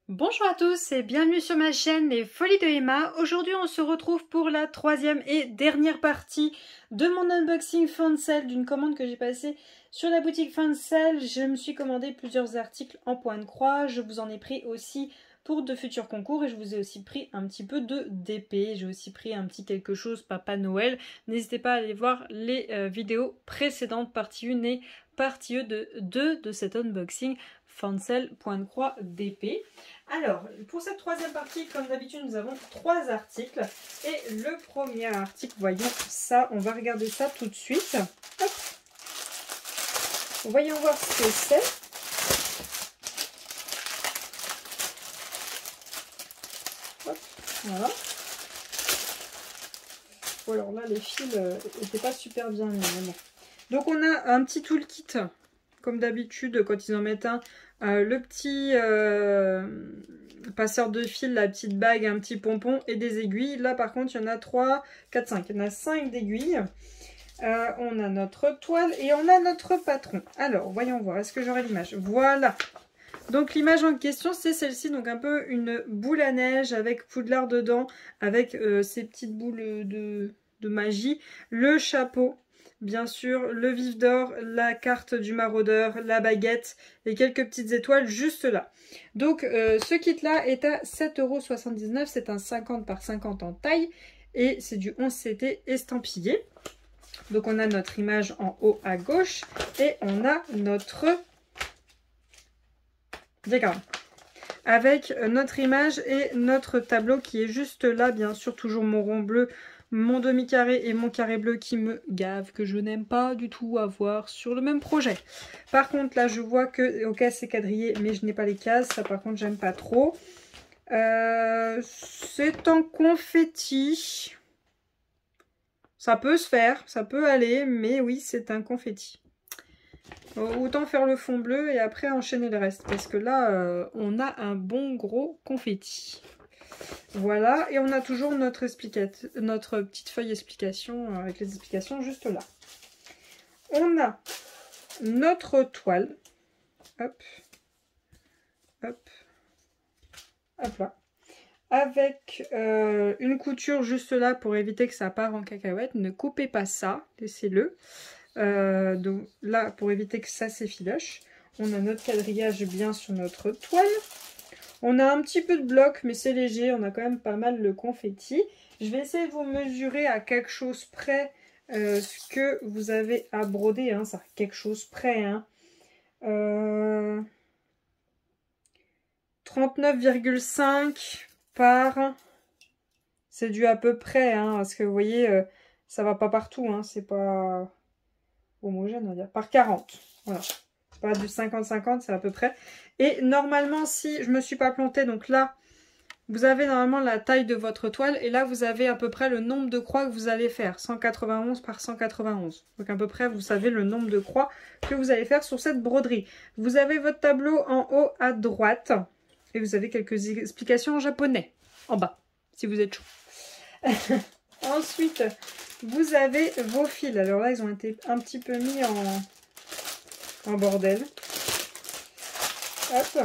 Bonjour à tous et bienvenue sur ma chaîne Les Folies de Emma. Aujourd'hui on se retrouve pour la troisième et dernière partie de mon unboxing Fancel d'une commande que j'ai passée sur la boutique Fancel. Je me suis commandé plusieurs articles en point de croix, je vous en ai pris aussi pour de futurs concours et je vous ai aussi pris un petit peu de DP. J'ai aussi pris un petit quelque chose Papa Noël. N'hésitez pas à aller voir les vidéos précédentes, partie 1 et partie 2 de cet unboxing Fancel point de croix DP. Alors, pour cette troisième partie, comme d'habitude, nous avons 3 articles. Et le premier article, voyons ça, on va regarder ça tout de suite. Hop. Voyons voir ce que c'est. Hop, voilà. Bon, alors là, les fils n'étaient pas super bien mis. Bon. Donc, on a un petit toolkit, comme d'habitude, quand ils en mettent un. Le petit passeur de fil, la petite bague, un petit pompon et des aiguilles. Là par contre il y en a 3, 4, 5. Il y en a 5 d'aiguilles. On a notre toile et on a notre patron. Alors voyons voir, est-ce que j'aurai l'image? Voilà. Donc l'image en question c'est celle-ci, donc un peu une boule à neige avec Poudlard dedans, avec ces petites boules de magie, le chapeau. Bien sûr, le vif d'or, la carte du maraudeur, la baguette et quelques petites étoiles juste là. Donc ce kit-là est à 7,79 €. C'est un 50 par 50 en taille et c'est du 11 CT estampillé. Donc on a notre image en haut à gauche et on a notre diagramme avec notre image et notre tableau qui est juste là. Bien sûr, toujours mon rond bleu, mon demi-carré et mon carré bleu qui me gave, que je n'aime pas du tout avoir sur le même projet. Par contre, là, je vois que, ok, c'est quadrillé, mais je n'ai pas les cases. Ça, par contre, j'aime pas trop. C'est en confetti. Ça peut se faire, ça peut aller, mais oui, c'est un confetti. Autant faire le fond bleu et après enchaîner le reste. Parce que là, on a un bon gros confetti. Voilà, et on a toujours notre petite feuille explication avec les explications juste là. On a notre toile. Hop. Hop. Hop là. Avec une couture juste là pour éviter que ça parte en cacahuète. Ne coupez pas ça, laissez-le. Donc là, pour éviter que ça s'effiloche. On a notre quadrillage bien sur notre toile. On a un petit peu de bloc, mais c'est léger. On a quand même pas mal le confetti. Je vais essayer de vous mesurer à quelque chose près ce que vous avez à broder. Hein, ça, quelque chose près. Hein. 39,5 par... C'est du à peu près. Hein, parce que vous voyez, ça va pas partout. Hein, c'est pas homogène, on va dire. Par 40. Voilà. Pas du 50-50, c'est à peu près. Et normalement, si je me suis pas plantée, donc là, vous avez normalement la taille de votre toile. Et là, vous avez à peu près le nombre de croix que vous allez faire. 191 par 191. Donc à peu près, vous savez le nombre de croix que vous allez faire sur cette broderie. Vous avez votre tableau en haut à droite. Et vous avez quelques explications en japonais. En bas, si vous êtes chaud. Ensuite, vous avez vos fils. Alors là, ils ont été un petit peu mis en bordel. Hop.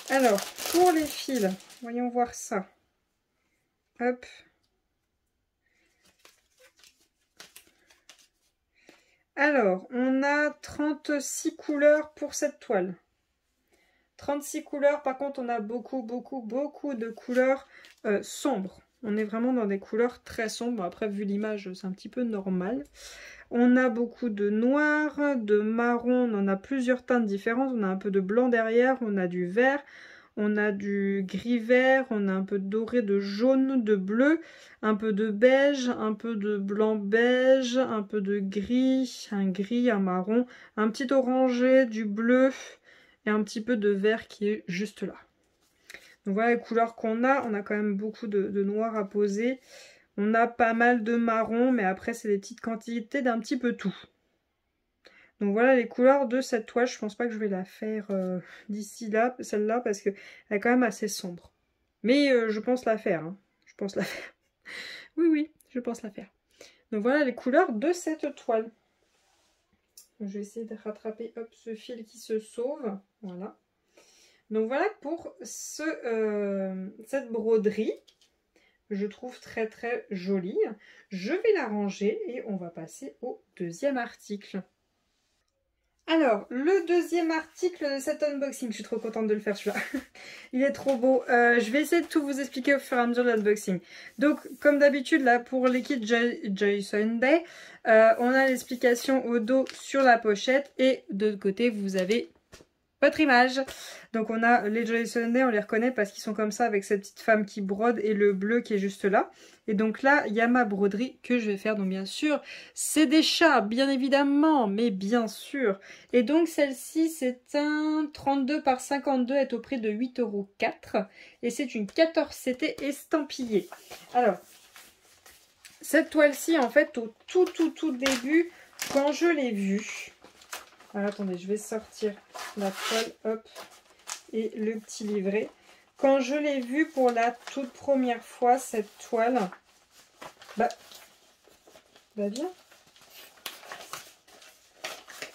Alors, pour les fils, voyons voir ça. Hop. Alors, on a 36 couleurs pour cette toile. 36 couleurs, par contre, on a beaucoup de couleurs sombres. On est vraiment dans des couleurs très sombres. Après, vu l'image, c'est un petit peu normal. On a beaucoup de noir, de marron, on en a plusieurs teintes différentes. On a un peu de blanc derrière, on a du vert, on a du gris-vert, on a un peu de doré, de jaune, de bleu, un peu de beige, un peu de blanc-beige, un peu de gris, un marron, un petit orangé, du bleu et un petit peu de vert qui est juste là. Donc voilà les couleurs qu'on a. On a quand même beaucoup de noir à poser. On a pas mal de marron, mais après c'est des petites quantités d'un petit peu tout. Donc voilà les couleurs de cette toile. Je pense pas que je vais la faire d'ici là, celle-là, parce qu'elle est quand même assez sombre. Mais je pense la faire. Hein. Je pense la faire. Oui, je pense la faire. Donc voilà les couleurs de cette toile. Je vais essayer de rattraper hop, ce fil qui se sauve. Voilà. Donc voilà pour cette broderie. Je trouve très très jolie. Je vais la ranger et on va passer au deuxième article. Alors, le deuxième article de cet unboxing, je suis trop contente de le faire celui-là. Il est trop beau. Je vais essayer de tout vous expliquer au fur et à mesure de l'unboxing. Donc, comme d'habitude, là, pour les kits Joy Sunday, on a l'explication au dos sur la pochette et de l'autre côté, vous avez votre image. Donc on a les Joy Sunday, on les reconnaît parce qu'ils sont comme ça avec cette petite femme qui brode et le bleu qui est juste là. Et donc là, il y a ma broderie que je vais faire. Donc bien sûr, c'est des chats, bien évidemment, mais bien sûr. Et donc celle-ci, c'est un 32 par 52, est au prix de 8,04 €. Et c'est une 14CT estampillée. Alors, cette toile-ci, en fait, au tout début, quand je l'ai vue... Alors attendez, je vais sortir la toile, hop, et le petit livret. Quand je l'ai vue pour la toute première fois, cette toile, bah viens.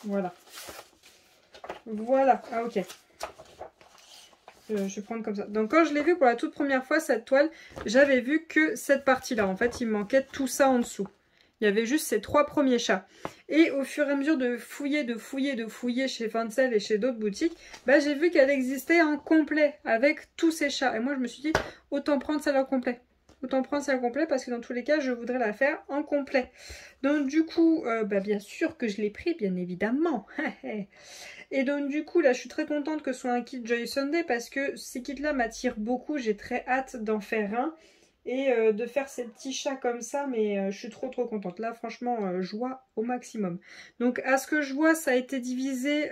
Voilà. Voilà, ah ok. Je vais prendre comme ça. Donc quand je l'ai vue pour la toute première fois, cette toile, j'avais vu que cette partie-là. En fait, il me manquait tout ça en dessous. Il y avait juste ces 3 premiers chats. Et au fur et à mesure de fouiller chez Fancel et chez d'autres boutiques, bah, j'ai vu qu'elle existait en complet avec tous ces chats. Et moi, je me suis dit, autant prendre celle en complet. Autant prendre celle en complet parce que dans tous les cas, je voudrais la faire en complet. Donc du coup, bah, bien sûr que je l'ai pris, bien évidemment. Et donc du coup, là, je suis très contente que ce soit un kit Joy Sunday parce que ces kits-là m'attirent beaucoup. J'ai très hâte d'en faire un. Et de faire ces petits chats comme ça, mais je suis trop contente. Là, franchement, joie au maximum. Donc, à ce que je vois, ça a été divisé,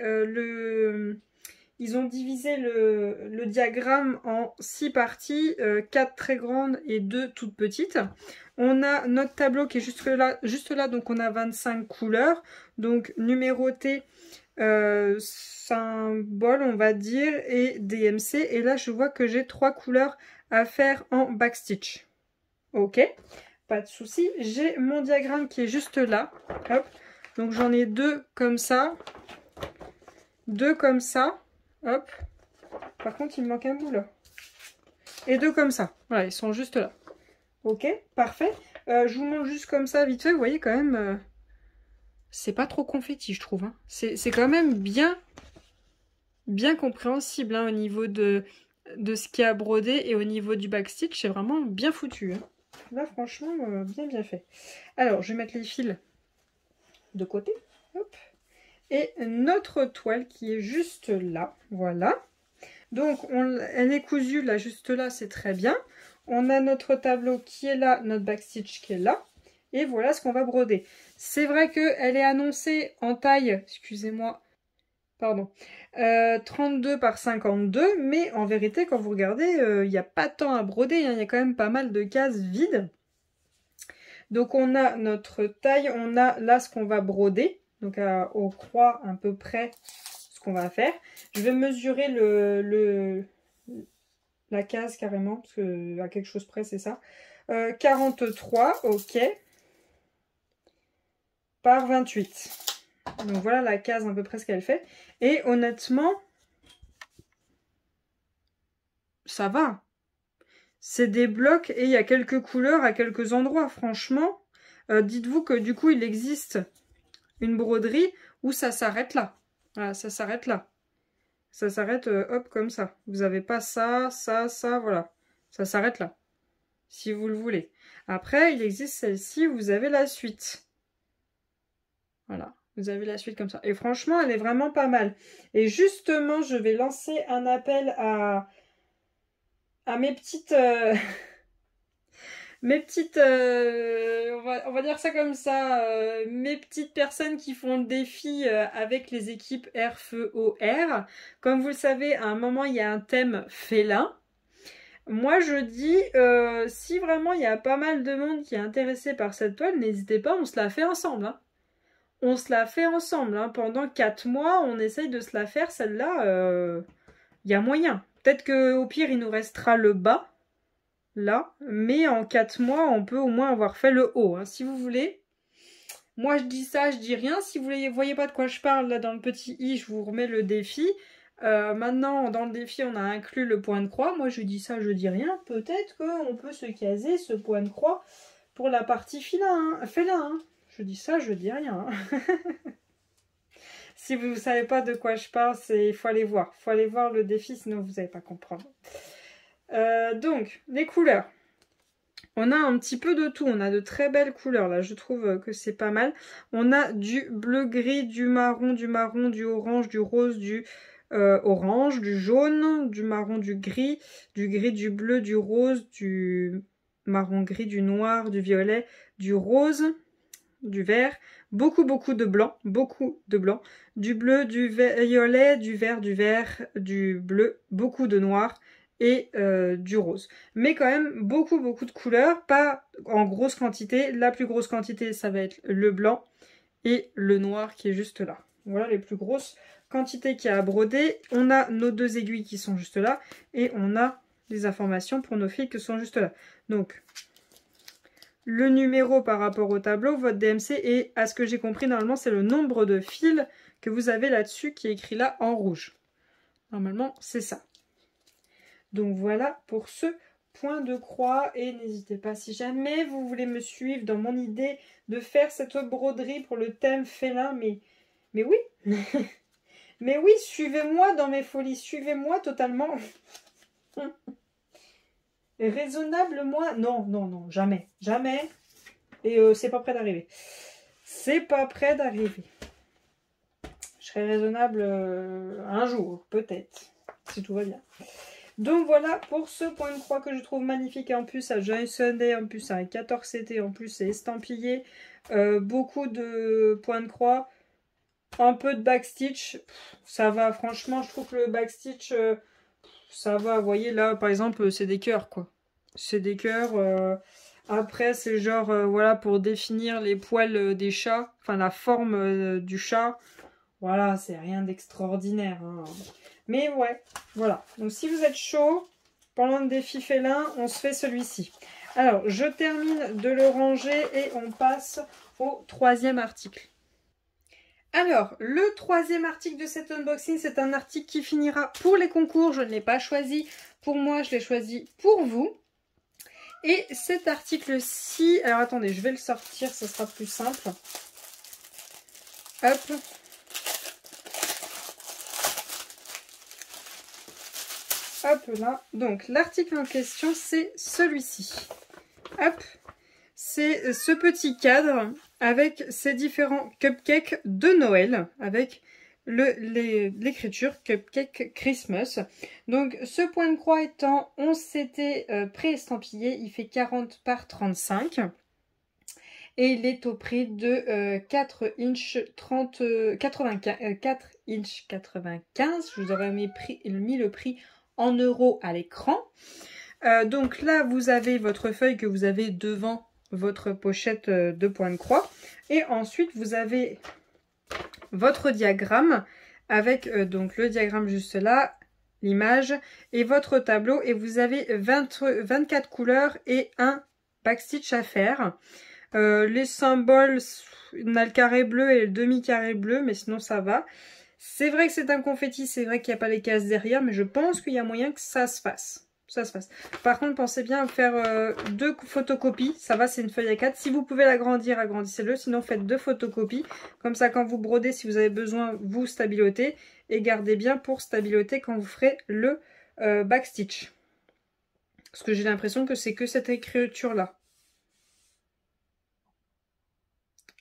ils ont divisé le diagramme en 6 parties, 4 très grandes et 2 toutes petites. On a notre tableau qui est juste là, donc on a 25 couleurs, donc numéroté, symbole, on va dire, et DMC. Et là, je vois que j'ai 3 couleurs à faire en backstitch. Ok, pas de souci. J'ai mon diagramme qui est juste là. Hop. Donc j'en ai 2 comme ça. 2 comme ça. Hop. Par contre, il me manque un bout là. Et 2 comme ça. Voilà, ils sont juste là. Ok, parfait. Je vous montre juste comme ça, vite fait. Vous voyez quand même... c'est pas trop confetti, je trouve. Hein. C'est quand même bien compréhensible hein, au niveau de ce qui a brodé et au niveau du backstitch. C'est vraiment bien foutu. Hein. Là, franchement, bien fait. Alors, je vais mettre les fils de côté. Hop. Et notre toile qui est juste là. Voilà. Donc, elle est cousue là, juste là, c'est très bien. On a notre tableau qui est là, notre backstitch qui est là. Et voilà ce qu'on va broder. C'est vrai qu'elle est annoncée en taille, excusez-moi, pardon, 32 par 52, mais en vérité, quand vous regardez, il n'y a pas tant à broder, hein, il y a quand même pas mal de cases vides. Donc on a notre taille, on a là ce qu'on va broder, donc aux croix à peu près ce qu'on va faire. Je vais mesurer la case carrément, parce que à quelque chose près c'est ça. 43, ok, par 28. Donc voilà la case à peu près ce qu'elle fait. Et honnêtement, ça va. C'est des blocs et il y a quelques couleurs à quelques endroits. Franchement, dites-vous que du coup, il existe une broderie où ça s'arrête là. Voilà, ça s'arrête là. Ça s'arrête, hop, comme ça. Vous n'avez pas ça, ça, ça, voilà. Ça s'arrête là. Si vous le voulez. Après, il existe celle-ci, vous avez la suite. Voilà. Vous avez la suite comme ça. Et franchement, elle est vraiment pas mal. Et justement, je vais lancer un appel à mes petites... on va dire ça comme ça, mes petites personnes qui font le défi avec les équipes RFEOR. Comme vous le savez, à un moment, il y a un thème félin. Moi, je dis, si vraiment il y a pas mal de monde qui est intéressé par cette toile, n'hésitez pas, on se la fait ensemble. Hein. On se la fait ensemble. Hein. Pendant 4 mois, on essaye de se la faire. Celle-là, il y a moyen. Peut-être qu'au pire, il nous restera le bas. Là, mais en 4 mois, on peut au moins avoir fait le haut, hein, si vous voulez. Moi, je dis ça, je dis rien. Si vous ne voyez pas de quoi je parle, là, dans le petit i, je vous remets le défi. Maintenant, dans le défi, on a inclus le point de croix. Moi, je dis ça, je dis rien. Peut-être qu'on peut se caser ce point de croix pour la partie félin. Hein. Je dis ça, je dis rien. Hein. Si vous ne savez pas de quoi je parle, il faut aller voir. Il faut aller voir le défi, sinon vous n'allez pas comprendre. Donc, les couleurs. On a un petit peu de tout. On a de très belles couleurs. Là, je trouve que c'est pas mal. On a du bleu-gris, du marron, du orange, du rose, du orange, du jaune, du marron, du gris, du bleu, du rose, du marron-gris, du noir, du violet, du rose, du vert, beaucoup de blanc, du bleu, du violet, du vert, du bleu, beaucoup de noir et du rose. Mais quand même beaucoup de couleurs, pas en grosse quantité. La plus grosse quantité, ça va être le blanc et le noir qui est juste là. Voilà les plus grosses quantités qu'il y a à broder. On a nos 2 aiguilles qui sont juste là et on a les informations pour nos fils qui sont juste là. Donc, le numéro par rapport au tableau, votre DMC, et à ce que j'ai compris, normalement, c'est le nombre de fils que vous avez là-dessus qui est écrit là en rouge. Normalement, c'est ça. Donc voilà pour ce point de croix. Et n'hésitez pas, si jamais vous voulez me suivre dans mon idée de faire cette broderie pour le thème félin, mais oui, mais oui, suivez-moi dans mes folies, suivez-moi totalement. Raisonnable, moi, non, jamais. Et c'est pas près d'arriver. C'est pas près d'arriver. Je serai raisonnable un jour, peut-être, si tout va bien. Donc voilà pour ce point de croix que je trouve magnifique. Et en plus, à Giant Sunday, en plus, à 14 CT, en plus, c'est estampillé. Beaucoup de points de croix. Un peu de backstitch. Ça va, franchement, je trouve que le backstitch, ça va. Vous voyez, là, par exemple, c'est des cœurs, quoi. C'est des cœurs. Après, c'est genre, voilà, pour définir les poils des chats. Enfin, la forme du chat. Voilà, c'est rien d'extraordinaire. Hein. Mais ouais, voilà. Donc, si vous êtes chaud, pendant le défi félin, on se fait celui-ci. Alors, je termine de le ranger et on passe au 3e article. Alors, le 3e article de cet unboxing, c'est un article qui finira pour les concours. Je ne l'ai pas choisi pour moi, je l'ai choisi pour vous. Et cet article-ci, alors attendez, je vais le sortir, ça sera plus simple. Hop. Hop là. Donc, l'article en question, c'est celui-ci. Hop. C'est ce petit cadre avec ces différents cupcakes de Noël, avec l'écriture Cupcake Christmas. Donc ce point de croix étant 11 CT pré-estampillé, il fait 40 par 35. Et il est au prix de 4 inch 4 inch 95. Je vous aurais mis le prix en euros à l'écran. Donc là, vous avez votre feuille que vous avez devant votre pochette de point de croix. Et ensuite, vous avez votre diagramme avec donc le diagramme juste là, l'image et votre tableau. Et vous avez 24 couleurs et un backstitch à faire. Les symboles, on a le carré bleu et le demi-carré bleu, mais sinon ça va. C'est vrai que c'est un confetti, c'est vrai qu'il n'y a pas les cases derrière, mais je pense qu'il y a moyen que ça se fasse. Par contre, pensez bien à faire 2 photocopies. Ça va, c'est une feuille A4. Si vous pouvez l'agrandir, agrandissez-le. Sinon, faites 2 photocopies. Comme ça, quand vous brodez, si vous avez besoin, vous stabilotez. Et gardez bien pour stabiloter quand vous ferez le backstitch. Parce que j'ai l'impression que c'est que cette écriture-là.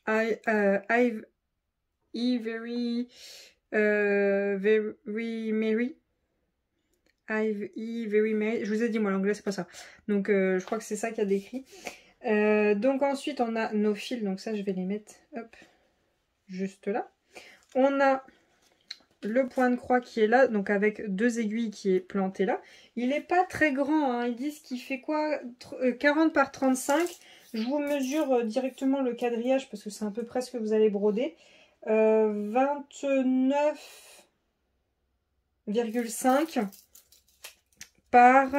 Very merry. Very merry. Je vous ai dit, moi, l'anglais, c'est pas ça. Donc, je crois que c'est ça qu'il y a décrit. Donc, ensuite, on a nos fils. Donc, ça, je vais les mettre, hop, juste là. On a le point de croix qui est là, donc avec 2 aiguilles qui est planté là. Il n'est pas très grand, hein. Ils disent qu'il fait quoi, 40 par 35. Je vous mesure directement le quadrillage parce que c'est à peu près ce que vous allez broder. 29,5 par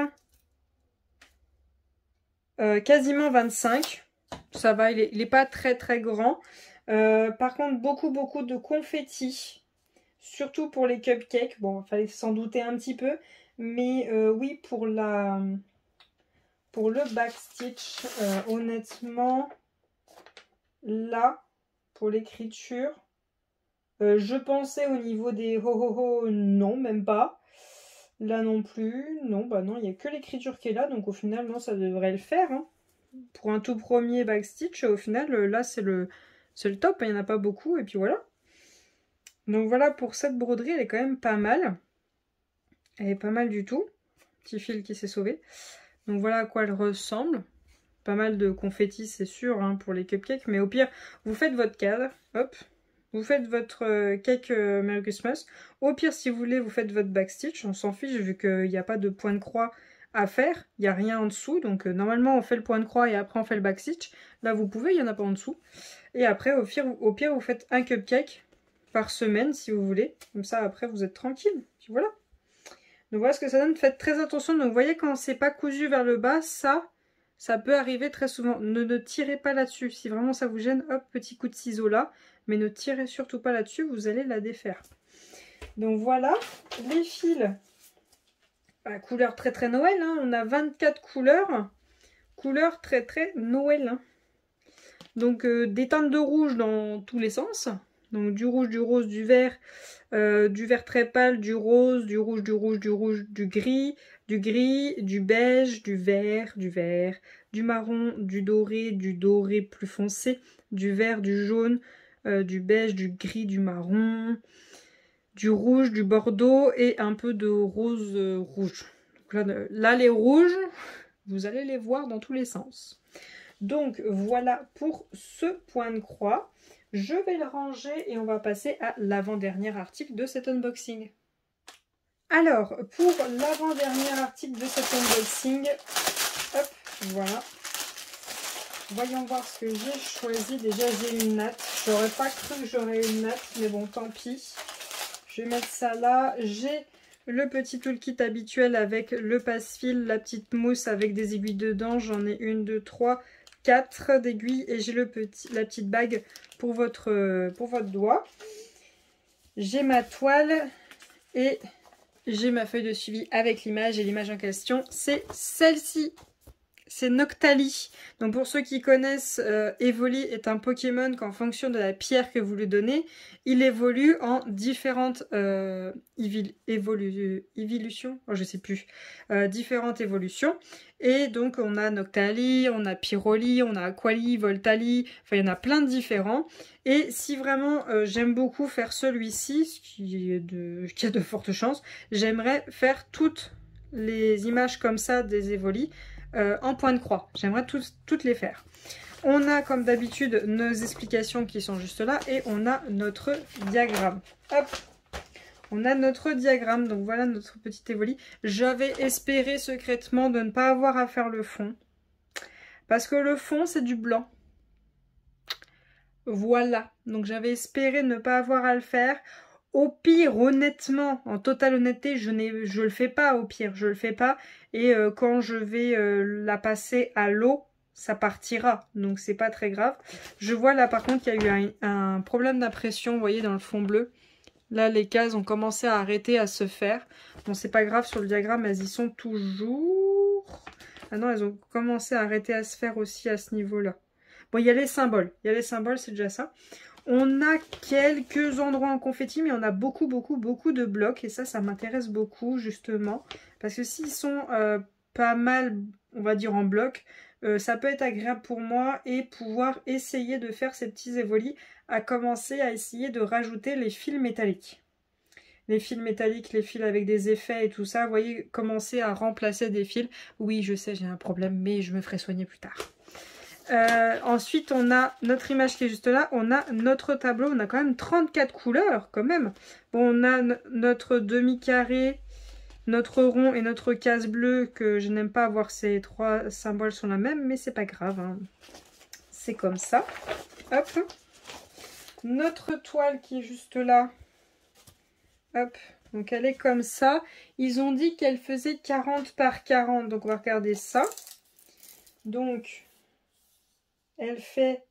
quasiment 25. Ça va, il est pas très grand. Par contre, beaucoup de confettis surtout pour les cupcakes. Bon, il fallait s'en douter un petit peu, mais oui, pour le backstitch, honnêtement, là, pour l'écriture, je pensais au niveau des ho ho ho, non, même pas. Là non plus, non, bah non, il n'y a que l'écriture qui est là, donc au final, non, ça devrait le faire, hein. Pour un tout premier backstitch, au final, là, c'est le top, il n'y en a pas beaucoup, et puis voilà. Donc voilà, pour cette broderie, elle est quand même pas mal. Elle est pas mal du tout. Petit fil qui s'est sauvé. Donc voilà à quoi elle ressemble. Pas mal de confettis, c'est sûr, hein, pour les cupcakes, mais au pire, vous faites votre cadre, hop. Vous faites votre cake Merry Christmas. Au pire, si vous voulez, vous faites votre backstitch. On s'en fiche vu qu'il n'y a pas de point de croix à faire. Il n'y a rien en dessous. Donc normalement, on fait le point de croix et après, on fait le backstitch. Là, vous pouvez, il n'y en a pas en dessous. Et après, au pire, vous faites un cupcake par semaine si vous voulez. Comme ça, après, vous êtes tranquille. Puis voilà. Donc voilà ce que ça donne. Faites très attention. Donc vous voyez, quand c'est pas cousu vers le bas, ça peut arriver très souvent. Ne tirez pas là-dessus. Si vraiment ça vous gêne, hop, petit coup de ciseau là. Mais ne tirez surtout pas là-dessus, vous allez la défaire. Donc voilà, les fils. Bah, couleur très très Noël, hein. On a 24 couleurs. Couleur très très Noël, hein. Donc des teintes de rouge dans tous les sens. Donc du rouge, du rose, du vert très pâle, du rose, du rouge, du rouge, du rouge, du gris, du beige, du vert, du marron, du doré plus foncé, du vert, du jaune, du beige, du gris, du marron, du rouge, du bordeaux et un peu de rose rouge. Donc là, les rouges, vous allez les voir dans tous les sens. Donc voilà pour ce point de croix. Je vais le ranger et on va passer à l'avant-dernier article de cet unboxing. Alors, pour l'avant-dernier article de cet unboxing, hop, voilà. Voyons voir ce que j'ai choisi. Déjà, j'ai une natte. J'aurais pas cru que j'aurais une natte, mais bon, tant pis. Je vais mettre ça là. J'ai le petit toolkit habituel avec le passe-fil, la petite mousse avec des aiguilles dedans. J'en ai 1, 2, 3, 4 d'aiguilles et j'ai la petite bague pour votre doigt. J'ai ma toile et j'ai ma feuille de suivi avec l'image et l'image en question, c'est celle-ci. C'est Noctali. Donc pour ceux qui connaissent, Evoli est un Pokémon qu'en fonction de la pierre que vous lui donnez, il évolue en différentes évolutions. Oh, je sais plus. Différentes évolutions. Et donc on a Noctali, on a Pyroli, on a Aquali, Voltali. Enfin il y en a plein de différents. Et si vraiment j'aime beaucoup faire celui-ci, ce qui a de fortes chances, j'aimerais faire toutes les images comme ça des Evoli. En point de croix. J'aimerais toutes les faire. On a comme d'habitude nos explications qui sont juste là et on a notre diagramme. Hop, on a notre diagramme. Donc voilà notre petite Evoli. J'avais espéré secrètement de ne pas avoir à faire le fond. Parce que le fond c'est du blanc. Voilà. Donc j'avais espéré ne pas avoir à le faire. Au pire, honnêtement, en totale honnêteté, je le fais pas au pire, je le fais pas. Et quand je vais la passer à l'eau, ça partira. Donc c'est pas très grave. Je vois là par contre qu'il y a eu un problème d'impression, vous voyez, dans le fond bleu. Là, les cases ont commencé à arrêter à se faire. Bon, c'est pas grave, sur le diagramme, elles y sont toujours. Ah non, elles ont commencé à arrêter à se faire aussi à ce niveau-là. Bon, il y a les symboles. Il y a les symboles, c'est déjà ça. On a quelques endroits en confetti, mais on a beaucoup de blocs. Et ça m'intéresse beaucoup, justement. Parce que s'ils sont pas mal, on va dire, en bloc, ça peut être agréable pour moi. Et pouvoir essayer de faire ces petits évolis, à commencer à essayer de rajouter les fils métalliques. Les fils métalliques, les fils avec des effets et tout ça. Vous voyez, commencer à remplacer des fils. Oui, je sais, j'ai un problème, mais je me ferai soigner plus tard. Ensuite on a notre image qui est juste là, on a notre tableau, on a quand même 34 couleurs quand même. Bon, on a notre demi-carré, notre rond et notre case bleue que je n'aime pas voir ces trois symboles sont la même, mais c'est pas grave, hein. C'est comme ça. Hop, notre toile qui est juste là, hop, donc elle est comme ça. Ils ont dit qu'elle faisait 40 par 40, donc on va regarder ça. Donc elle fait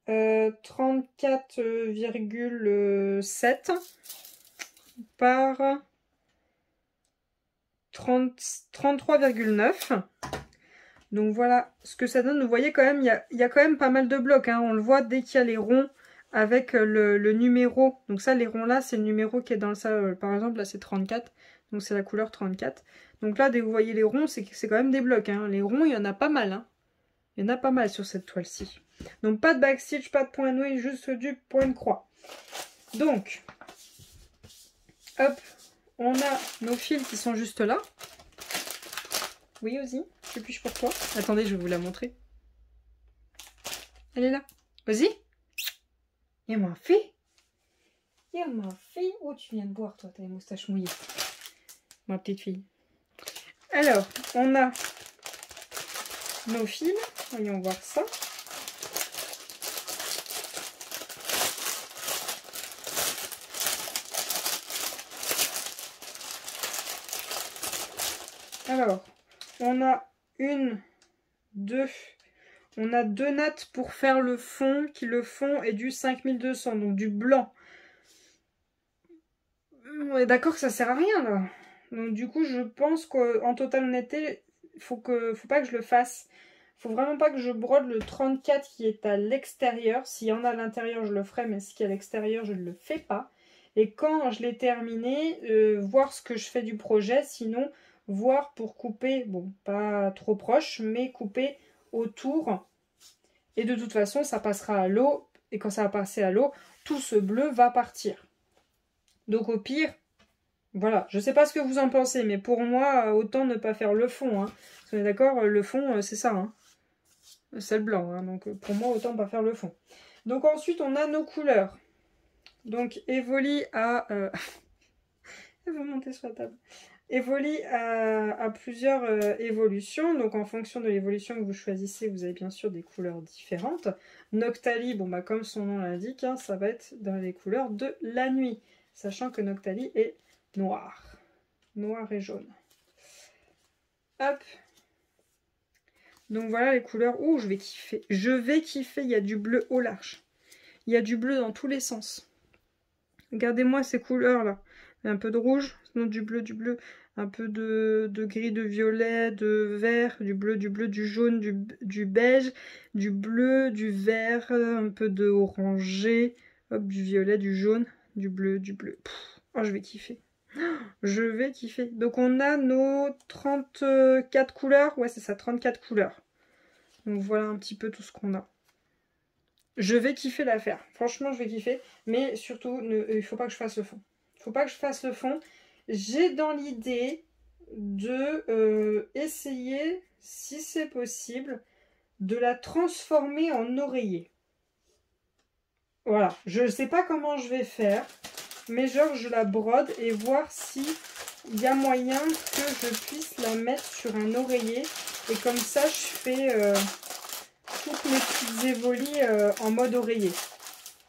34,7 par 33,9. Donc voilà ce que ça donne. Vous voyez quand même, il y a quand même pas mal de blocs, hein. On le voit dès qu'il y a les ronds avec le numéro. Donc ça, les ronds là, c'est le numéro qui est dans ça. Par exemple, là c'est 34. Donc c'est la couleur 34. Donc là, dès que vous voyez les ronds, c'est quand même des blocs, hein. Les ronds, il y en a pas mal, hein. Il y en a pas mal sur cette toile-ci. Donc pas de backstitch, pas de point noué, juste du point de croix. Donc, hop, on a nos fils qui sont juste là. Oui, Ozzy, je piche pour toi. Attendez, je vais vous la montrer. Elle est là. Ozzy, il m'a fait. Il m'a fait. Oh, tu viens de boire, toi, t'as les moustaches mouillées. Ma petite fille. Alors, on a nos fils. Voyons voir ça. Alors, on a on a deux nattes pour faire le fond, qui le fond est du 5200, donc du blanc. On est d'accord que ça sert à rien là. Donc du coup, je pense qu'en totale honnêteté, faut pas que je le fasse. Faut vraiment pas que je brode le 34 qui est à l'extérieur. S'il y en a à l'intérieur, je le ferai, mais ce qui est à l'extérieur, je ne le fais pas. Et quand je l'ai terminé, voir ce que je fais du projet, sinon voir pour couper, bon, pas trop proche, mais couper autour. Et de toute façon, ça passera à l'eau. Et quand ça va passer à l'eau, tout ce bleu va partir. Donc au pire, voilà. Je sais pas ce que vous en pensez, mais pour moi, autant ne pas faire le fond. Hein. On est d'accord, le fond, c'est ça. Hein. C'est le blanc. Hein. Donc pour moi, autant pas faire le fond. Donc ensuite, on a nos couleurs. Donc Evoli a... Elle veut monter sur la table. Evoli a plusieurs évolutions. Donc en fonction de l'évolution que vous choisissez, vous avez bien sûr des couleurs différentes. Noctali, bon bah comme son nom l'indique, hein, ça va être dans les couleurs de la nuit. Sachant que Noctali est noir. Noir et jaune. Hop. Donc voilà les couleurs. Ouh, je vais kiffer. Je vais kiffer. Il y a du bleu au large. Il y a du bleu dans tous les sens. Regardez-moi ces couleurs-là. Un peu de rouge, sinon du bleu, un peu de gris, de violet, de vert, du bleu, du jaune, du beige, du bleu, du vert, un peu de orangé, hop, du violet, du jaune, du bleu, Pff, oh, je vais kiffer. Je vais kiffer. Donc on a nos 34 couleurs. Ouais, c'est ça, 34 couleurs. Donc voilà un petit peu tout ce qu'on a. Je vais kiffer l'affaire. Franchement, je vais kiffer. Mais surtout, il faut pas que je fasse le fond. Il faut pas que je fasse le fond. J'ai dans l'idée de essayer, si c'est possible, de la transformer en oreiller. Voilà. Je ne sais pas comment je vais faire. Mais genre, je la brode et voir si il y a moyen que je puisse la mettre sur un oreiller. Et comme ça, je fais toutes mes petites évolies en mode oreiller.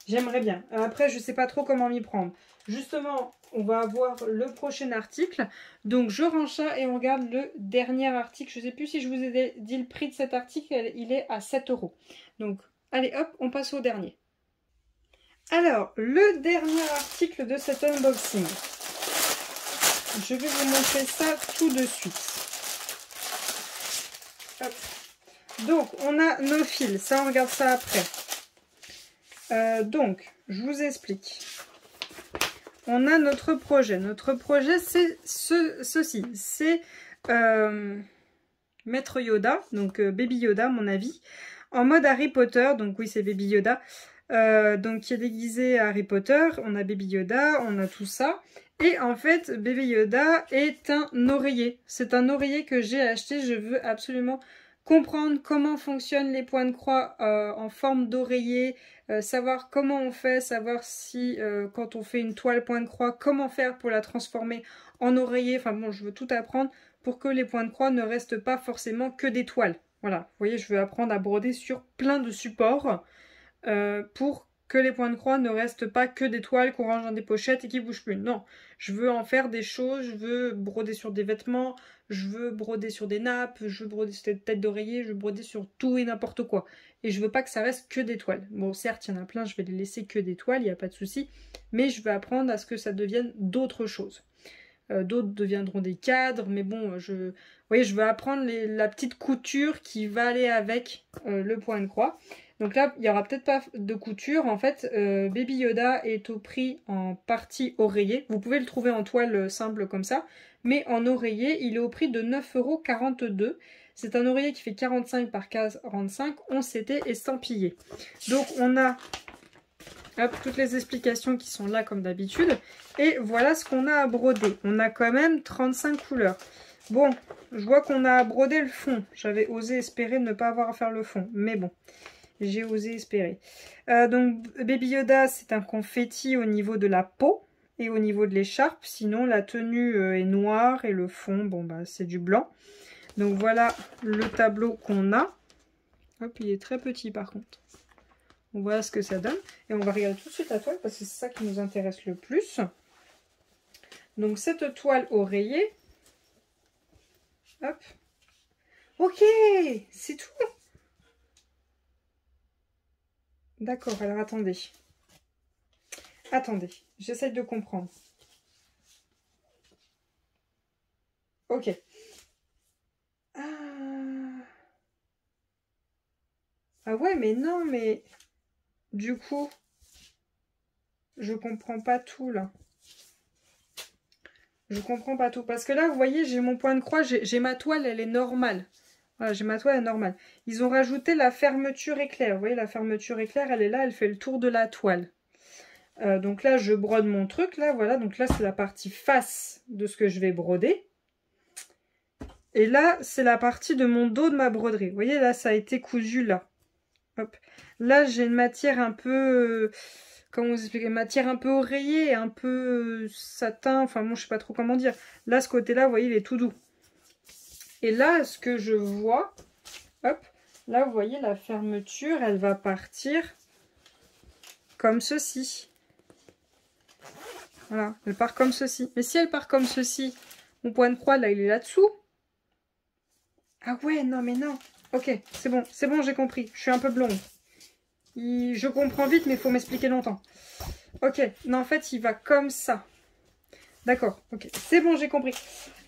J'aimerais bien. Après, je ne sais pas trop comment m'y prendre. Justement, on va avoir le prochain article. Donc, je range ça et on regarde le dernier article. Je ne sais plus si je vous ai dit le prix de cet article. Il est à 7 €. Donc, allez, hop, on passe au dernier. Alors, le dernier article de cet unboxing. Je vais vous montrer ça tout de suite. Hop. Donc, on a nos fils. Ça, on regarde ça après. Donc, je vous explique. On a notre projet. Notre projet, c'est ceci. C'est Maître Yoda, donc Baby Yoda, à mon avis, en mode Harry Potter. Donc oui, c'est Baby Yoda. Donc qui est déguisé à Harry Potter. On a Baby Yoda, on a tout ça. Et en fait, Baby Yoda est un oreiller. C'est un oreiller que j'ai acheté. Je veux absolument comprendre comment fonctionnent les points de croix en forme d'oreiller, savoir comment on fait, savoir si quand on fait une toile point de croix, comment faire pour la transformer en oreiller. Enfin bon, je veux tout apprendre pour que les points de croix ne restent pas forcément que des toiles. Voilà, vous voyez, je veux apprendre à broder sur plein de supports pour que les points de croix ne restent pas que des toiles qu'on range dans des pochettes et qui bougent plus. Non, je veux en faire des choses, je veux broder sur des vêtements, je veux broder sur des nappes, je veux broder sur des têtes d'oreiller, je veux broder sur tout et n'importe quoi. Et je veux pas que ça reste que des toiles. Bon, certes, il y en a plein, je vais les laisser que des toiles, il n'y a pas de souci, mais je veux apprendre à ce que ça devienne d'autres choses. D'autres deviendront des cadres, mais bon, vous voyez, je veux apprendre la petite couture qui va aller avec le point de croix. Donc là, il n'y aura peut-être pas de couture. En fait, Baby Yoda est au prix en partie oreiller. Vous pouvez le trouver en toile simple comme ça, mais en oreiller, il est au prix de 9,42 €. C'est un oreiller qui fait 45 par 45, 11 CT estampillé. Donc on a... Hop, toutes les explications qui sont là comme d'habitude. Et voilà ce qu'on a à broder. On a quand même 35 couleurs. Bon, je vois qu'on a à broder le fond. J'avais osé espérer ne pas avoir à faire le fond. Mais bon, j'ai osé espérer. Donc, Baby Yoda, c'est un confetti au niveau de la peau et au niveau de l'écharpe. Sinon, la tenue est noire et le fond, bon, bah, c'est du blanc. Donc, voilà le tableau qu'on a. Hop, il est très petit par contre. On voit ce que ça donne. Et on va regarder tout de suite la toile parce que c'est ça qui nous intéresse le plus. Donc cette toile oreiller. Hop. Ok, c'est tout. D'accord, alors attendez. Attendez, j'essaye de comprendre. Ok. Ah ouais, mais non, mais... Du coup, je comprends pas tout là. Je comprends pas tout. Parce que là, vous voyez, j'ai mon point de croix, j'ai ma toile, elle est normale. Voilà, j'ai ma toile, elle est normale. Ils ont rajouté la fermeture éclair. Vous voyez, la fermeture éclair, elle est là, elle fait le tour de la toile. Donc là, je brode mon truc, là, voilà. Donc là, c'est la partie face de ce que je vais broder. Et là, c'est la partie de mon dos de ma broderie. Vous voyez, là, ça a été cousu, là. Hop. Là, j'ai une matière un peu... comment vous expliquer? Matière un peu oreiller, un peu satin. Enfin, bon, je sais pas trop comment dire. Là, ce côté-là, vous voyez, il est tout doux. Et là, ce que je vois... Hop. Là, vous voyez, la fermeture, elle va partir comme ceci. Voilà, elle part comme ceci. Mais si elle part comme ceci, mon point de croix, là, il est là-dessous. Ah ouais, non, mais non. Ok, c'est bon, j'ai compris. Je suis un peu blonde. Je comprends vite, mais il faut m'expliquer longtemps. Ok, non, en fait, il va comme ça. D'accord, ok, c'est bon, j'ai compris.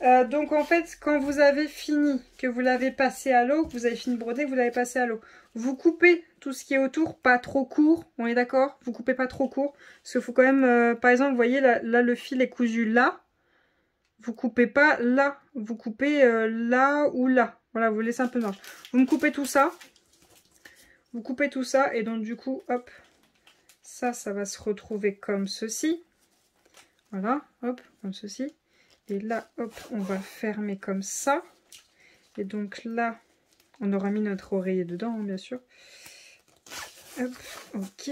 Donc, en fait, quand vous avez fini, que vous l'avez passé à l'eau, que vous avez fini de broder, que vous l'avez passé à l'eau, vous coupez tout ce qui est autour, pas trop court, on est d'accord? Vous coupez pas trop court, parce qu'il faut quand même, par exemple, vous voyez, là, le fil est cousu là. Vous coupez pas là, vous coupez là ou là. Voilà, vous laissez un peu de marge. Vous me coupez tout ça. Vous coupez tout ça, et donc, du coup, hop, ça va se retrouver comme ceci. Voilà, hop, comme ceci. Et là, hop, on va fermer comme ça. Et donc là, on aura mis notre oreiller dedans, hein, bien sûr. Hop, ok.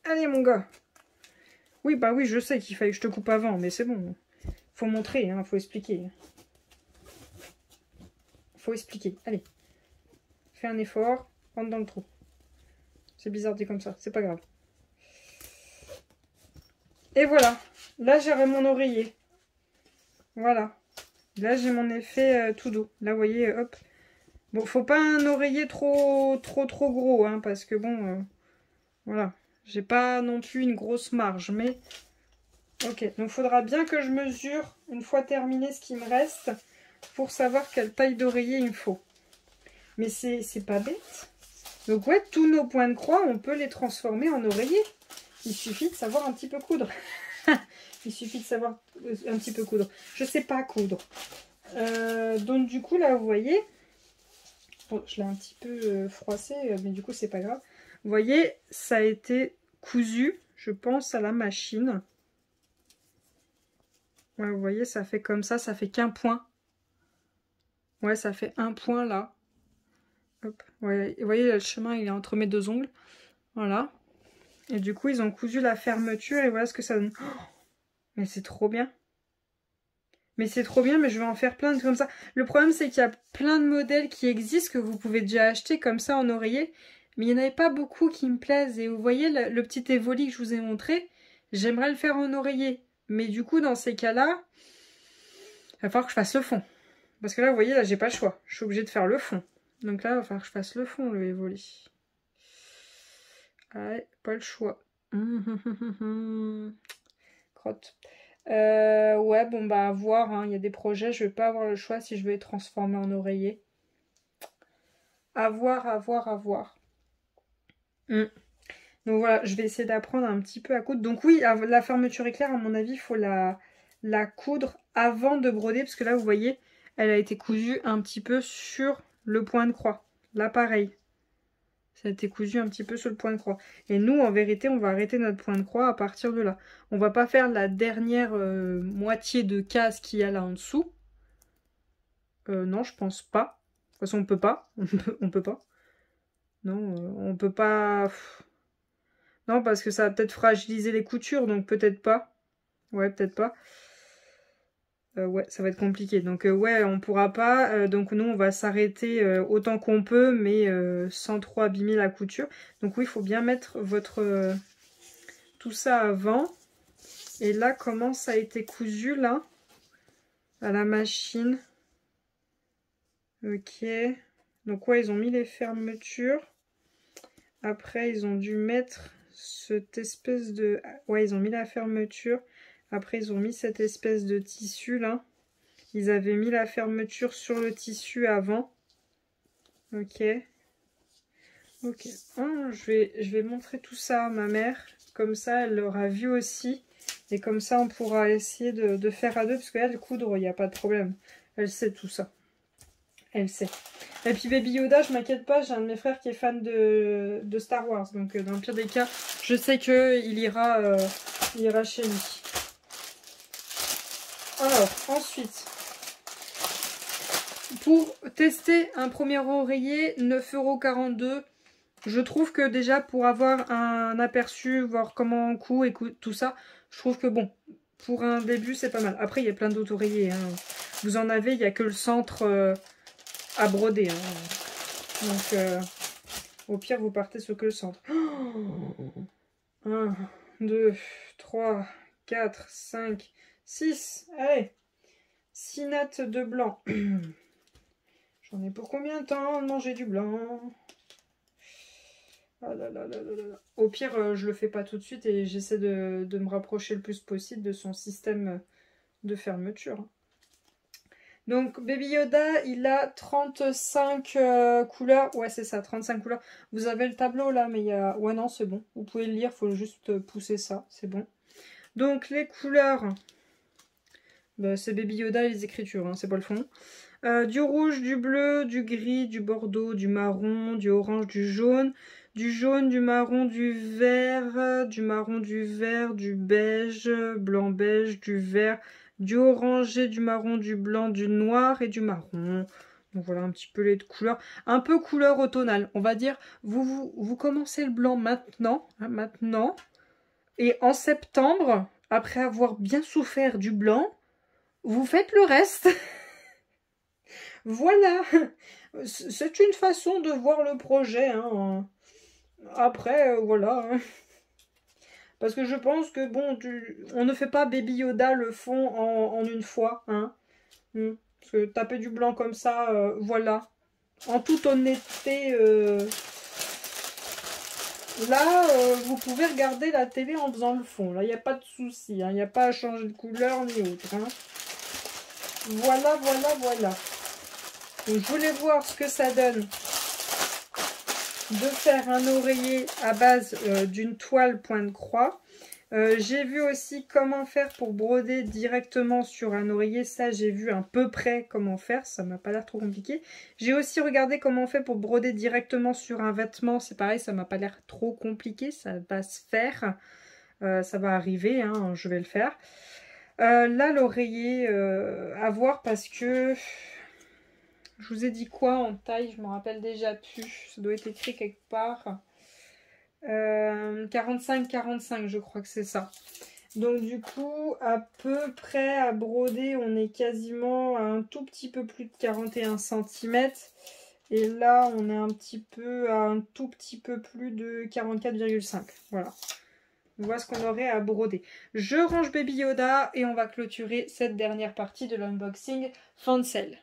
Allez, mon gars. Oui, bah oui, je sais qu'il fallait que je te coupe avant, mais c'est bon. Faut montrer, hein, faut expliquer. Faut expliquer. Allez. Fais un effort, rentre dans le trou. C'est bizarre dit comme ça, c'est pas grave. Et voilà, là j'ai mon oreiller. Voilà. Là j'ai mon effet tout doux. Là vous voyez, hop. Bon, faut pas un oreiller trop gros, hein, parce que bon, voilà. J'ai pas non plus une grosse marge, mais... Ok, donc faudra bien que je mesure, une fois terminé ce qui me reste, pour savoir quelle taille d'oreiller il me faut. Mais c'est pas bête. Donc ouais, tous nos points de croix, on peut les transformer en oreiller. Il suffit de savoir un petit peu coudre. Il suffit de savoir un petit peu coudre. Je sais pas coudre. Donc du coup, là, vous voyez... Bon, je l'ai un petit peu froissé, mais du coup, c'est pas grave. Vous voyez, ça a été cousu, je pense, à la machine. Ouais, vous voyez, ça fait comme ça fait qu'un point. Ouais, ça fait un point là. Hop. Ouais, vous voyez, le chemin, il est entre mes deux ongles. Voilà. Et du coup, ils ont cousu la fermeture et voilà ce que ça donne. Oh, mais c'est trop bien. Mais c'est trop bien, mais je vais en faire plein de comme ça. Le problème, c'est qu'il y a plein de modèles qui existent que vous pouvez déjà acheter comme ça en oreiller. mais il n'y en avait pas beaucoup qui me plaisent. Et vous voyez, le petit évoli que je vous ai montré, j'aimerais le faire en oreiller. Mais du coup, dans ces cas-là, il va falloir que je fasse le fond. Parce que là, vous voyez, là, j'ai pas le choix. Je suis obligée de faire le fond. Donc là, il va falloir que je fasse le fond, le évoli. Ouais, pas le choix. Crotte. Ouais, bon, bah, à voir. Hein. Il y a des projets, je vais pas avoir le choix si je veux les transformer en oreiller. À voir, à voir, à voir. Donc voilà, je vais essayer d'apprendre un petit peu à coudre. Donc oui, la fermeture éclair, à mon avis, il faut la coudre avant de broder. Parce que là, vous voyez, elle a été cousue un petit peu sur le point de croix. Là, pareil. Ça a été cousu un petit peu sur le point de croix. Et nous, en vérité, on va arrêter notre point de croix à partir de là. On va pas faire la dernière moitié de case qu'il y a là en dessous. Non, je pense pas. De toute façon, on peut pas. On peut pas. Non, on peut pas... Non, parce que ça va peut-être fragiliser les coutures, donc peut-être pas. Ouais, peut-être pas. Ouais, ça va être compliqué. Donc ouais, on pourra pas. Donc nous, on va s'arrêter autant qu'on peut, mais sans trop abîmer la couture. Donc oui, il faut bien mettre votre tout ça avant. Et là, comment ça a été cousu, là, à la machine. Ok. Donc ouais, ils ont mis les fermetures. Après, ils ont dû mettre cette espèce de... Ouais, ils ont mis la fermeture. Après, ils ont mis cette espèce de tissu, là. Ils avaient mis la fermeture sur le tissu avant. Ok. Ok. Oh, je vais montrer tout ça à ma mère. Comme ça, elle l'aura vu aussi. Et comme ça, on pourra essayer de faire à deux. Parce qu'elle, coudre, il n'y a pas de problème. Elle sait tout ça. Elle sait. Et puis Baby Yoda, je m'inquiète pas. J'ai un de mes frères qui est fan de Star Wars. Donc, dans le pire des cas, je sais qu'il ira chez lui. Alors, ensuite... Pour tester un premier oreiller, 9,42 €. Je trouve que déjà pour avoir un aperçu, voir comment on coud et tout ça, je trouve que bon, pour un début c'est pas mal. Après il y a plein d'autres oreillers. Hein. Vous en avez, il n'y a que le centre à broder. Hein. Donc au pire vous partez sur que le centre. 1, 2, 3, 4, 5, 6. Allez, 6 nattes de blanc. J'en ai pour combien de temps de manger du blanc? Ah là là là là là. Au pire, je le fais pas tout de suite et j'essaie de me rapprocher le plus possible de son système de fermeture. Donc, Baby Yoda, il a 35 couleurs. Ouais, c'est ça, 35 couleurs. Vous avez le tableau là, mais il y a... Ouais, non, c'est bon. Vous pouvez le lire, il faut juste pousser ça, c'est bon. Donc, les couleurs... Bah, c'est Baby Yoda et les écritures, hein, c'est pas le fond. Du rouge, du bleu, du gris, du bordeaux, du marron, du orange, du jaune, du marron, du vert, du marron, du vert, du beige, blanc beige, du vert, du orangé, du marron, du blanc, du noir et du marron. Donc voilà un petit peu les couleurs, un peu couleur automnale. On va dire, vous commencez le blanc maintenant, hein, maintenant, et en septembre, après avoir bien souffert du blanc, vous faites le reste. Voilà, c'est une façon de voir le projet. Hein. Après, voilà. Hein. Parce que je pense que, bon, on ne fait pas Baby Yoda le fond en une fois. Hein. Parce que taper du blanc comme ça, voilà. En toute honnêteté, là, vous pouvez regarder la télé en faisant le fond. Là, il n'y a pas de souci. Hein. Il n'y a pas à changer de couleur ni autre. Hein. Voilà, voilà, voilà. Donc, je voulais voir ce que ça donne de faire un oreiller à base d'une toile point de croix. J'ai vu aussi comment faire pour broder directement sur un oreiller. Ça, j'ai vu à peu près comment faire. Ça m'a pas l'air trop compliqué. J'ai aussi regardé comment on fait pour broder directement sur un vêtement. C'est pareil, ça m'a pas l'air trop compliqué. Ça va se faire. Ça va arriver, hein, je vais le faire. Là, l'oreiller, à voir parce que... Je vous ai dit quoi en taille? Je me rappelle déjà plus. Ça doit être écrit quelque part. 45-45, je crois que c'est ça. Donc du coup, à peu près à broder, on est quasiment à un tout petit peu plus de 41 cm. Et là, on est un petit peu à un tout petit peu plus de 44,5. Voilà. Voilà ce qu'on aurait à broder. Je range Baby Yoda et on va clôturer cette dernière partie de l'unboxing Fancel.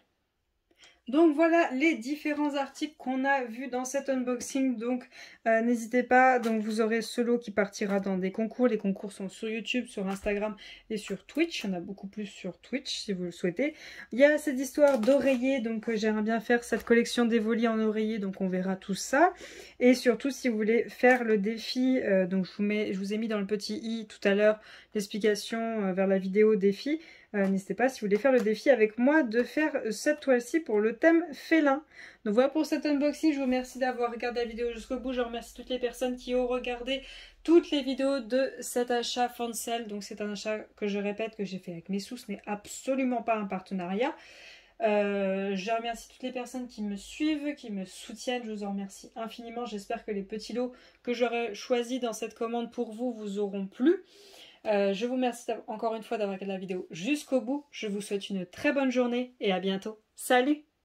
Donc voilà les différents articles qu'on a vus dans cet unboxing. Donc n'hésitez pas, donc vous aurez ce lot qui partira dans des concours. Les concours sont sur YouTube, sur Instagram et sur Twitch. Il y en a beaucoup plus sur Twitch si vous le souhaitez. Il y a cette histoire d'oreiller, donc j'aimerais bien faire cette collection d'Evoli en oreiller, donc on verra tout ça. Et surtout si vous voulez faire le défi, donc je vous ai mis dans le petit i tout à l'heure l'explication vers la vidéo défi. N'hésitez pas, si vous voulez faire le défi avec moi, de faire cette toile-ci pour le thème félin. Donc voilà pour cet unboxing. Je vous remercie d'avoir regardé la vidéo jusqu'au bout. Je remercie toutes les personnes qui ont regardé toutes les vidéos de cet achat Fancel. Donc c'est un achat que je répète que j'ai fait avec mes sous. Ce n'est absolument pas un partenariat. Je remercie toutes les personnes qui me suivent, qui me soutiennent. Je vous en remercie infiniment. J'espère que les petits lots que j'aurai choisis dans cette commande pour vous vous auront plu. Je vous remercie encore une fois d'avoir regardé la vidéo jusqu'au bout. Je vous souhaite une très bonne journée et à bientôt. Salut!